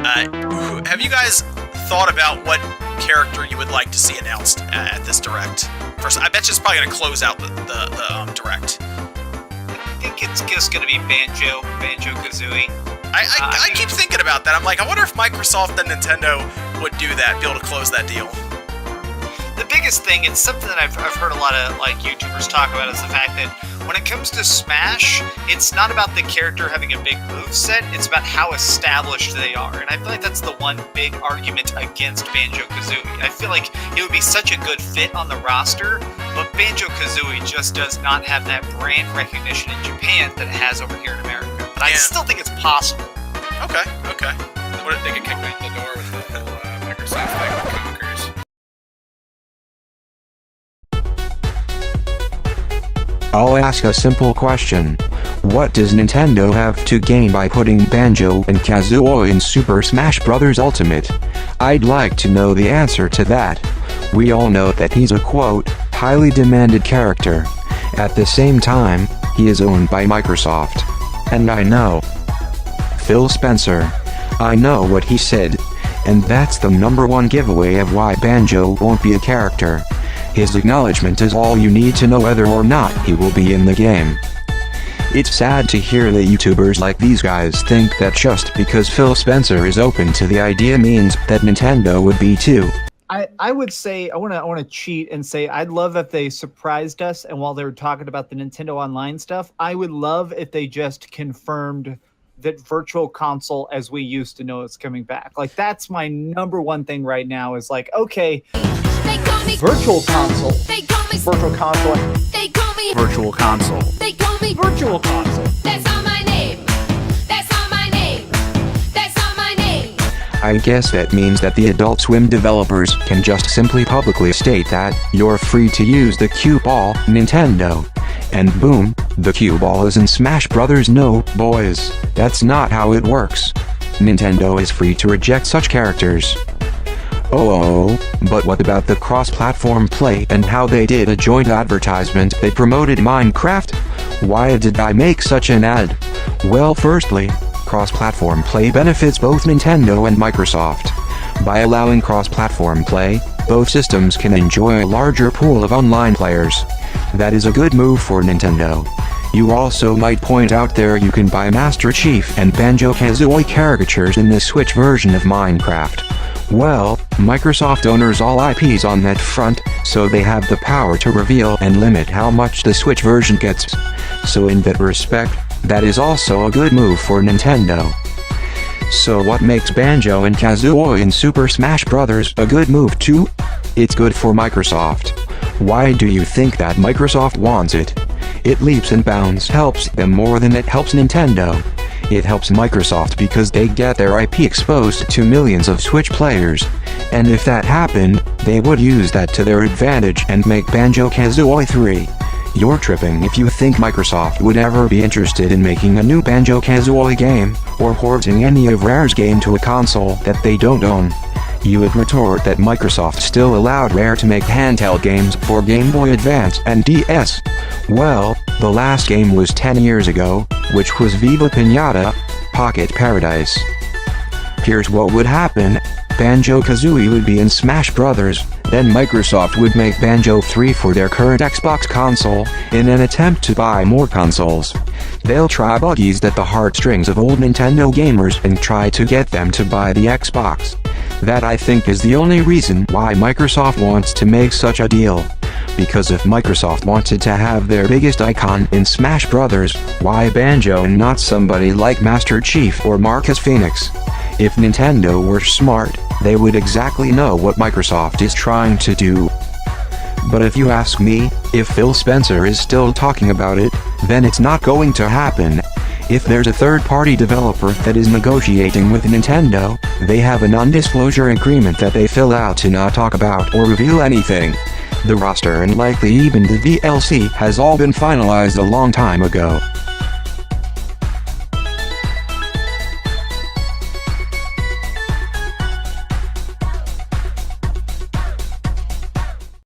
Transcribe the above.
Have you guys thought about what character you would like to see announced at this Direct? First, I bet you it's probably going to close out the Direct. I think it's just going to be Banjo-Kazooie. I keep thinking about that. I'm like, I wonder if Microsoft and Nintendo would do that, be able to close that deal. The biggest thing, it's something that I've heard a lot of YouTubers talk about, is the fact that when it comes to Smash, it's not about the character having a big moveset, it's about how established they are. And I feel like that's the one big argument against Banjo-Kazooie. I feel like it would be such a good fit on the roster, but Banjo-Kazooie just does not have that brand recognition in Japan that it has over here in America. But I still think it's possible. Okay. What if they could kick down the door with the whole Microsoft thing with Conkers? I'll ask a simple question. What does Nintendo have to gain by putting Banjo and Kazooie in Super Smash Bros. Ultimate? I'd like to know the answer to that. We all know that he's a quote, highly demanded character. At the same time, he is owned by Microsoft. And I know Phil Spencer. I know what he said. And that's the #1 giveaway of why Banjo won't be a character. His acknowledgement is all you need to know whether or not he will be in the game. It's sad to hear that YouTubers like these guys think that just because Phil Spencer is open to the idea means that Nintendo would be too. I would say I want to cheat and say I'd love if they surprised us, and while they were talking about the Nintendo Online stuff, I would love if they just confirmed that Virtual Console as we used to know is coming back. Like, that's my #1 thing right now, is like, okay, Virtual Console. Virtual Console. Virtual Console. Virtual Console. That's not my name. That's not my name. That's not my name. I guess that means that the Adult Swim developers can just simply publicly state that you're free to use the cue ball, Nintendo. And boom, the cue ball is in Smash Brothers. No, boys, that's not how it works. Nintendo is free to reject such characters. Oh, but what about the cross-platform play and how they did a joint advertisement? They promoted Minecraft? Why did I make such an ad? Well, firstly, cross-platform play benefits both Nintendo and Microsoft. By allowing cross-platform play, both systems can enjoy a larger pool of online players. That is a good move for Nintendo. You also might point out there you can buy Master Chief and Banjo-Kazooie caricatures in the Switch version of Minecraft. Well, Microsoft owns all IPs on that front, so they have the power to reveal and limit how much the Switch version gets. So in that respect, that is also a good move for Nintendo. So what makes Banjo and Kazooie in Super Smash Bros. A good move too? It's good for Microsoft. Why do you think that Microsoft wants it? It leaps and bounds helps them more than it helps Nintendo. It helps Microsoft because they get their IP exposed to millions of Switch players. And if that happened, they would use that to their advantage and make Banjo-Kazooie 3. You're tripping if you think Microsoft would ever be interested in making a new Banjo-Kazooie game, or porting any of Rare's game to a console that they don't own. You would retort that Microsoft still allowed Rare to make handheld games for Game Boy Advance and DS. Well, the last game was 10 years ago, which was Viva Pinata, Pocket Paradise. Here's what would happen. Banjo-Kazooie would be in Smash Bros., then Microsoft would make Banjo 3 for their current Xbox console, in an attempt to buy more consoles. They'll try buggies at the heartstrings of old Nintendo gamers and try to get them to buy the Xbox. That, I think, is the only reason why Microsoft wants to make such a deal. Because if Microsoft wanted to have their biggest icon in Smash Bros., why Banjo and not somebody like Master Chief or Marcus Phoenix? If Nintendo were smart, they would exactly know what Microsoft is trying to do. But if you ask me, if Phil Spencer is still talking about it, then it's not going to happen. If there's a third-party developer that is negotiating with Nintendo, they have a non-disclosure agreement that they fill out to not talk about or reveal anything. The roster and likely even the DLC has all been finalized a long time ago.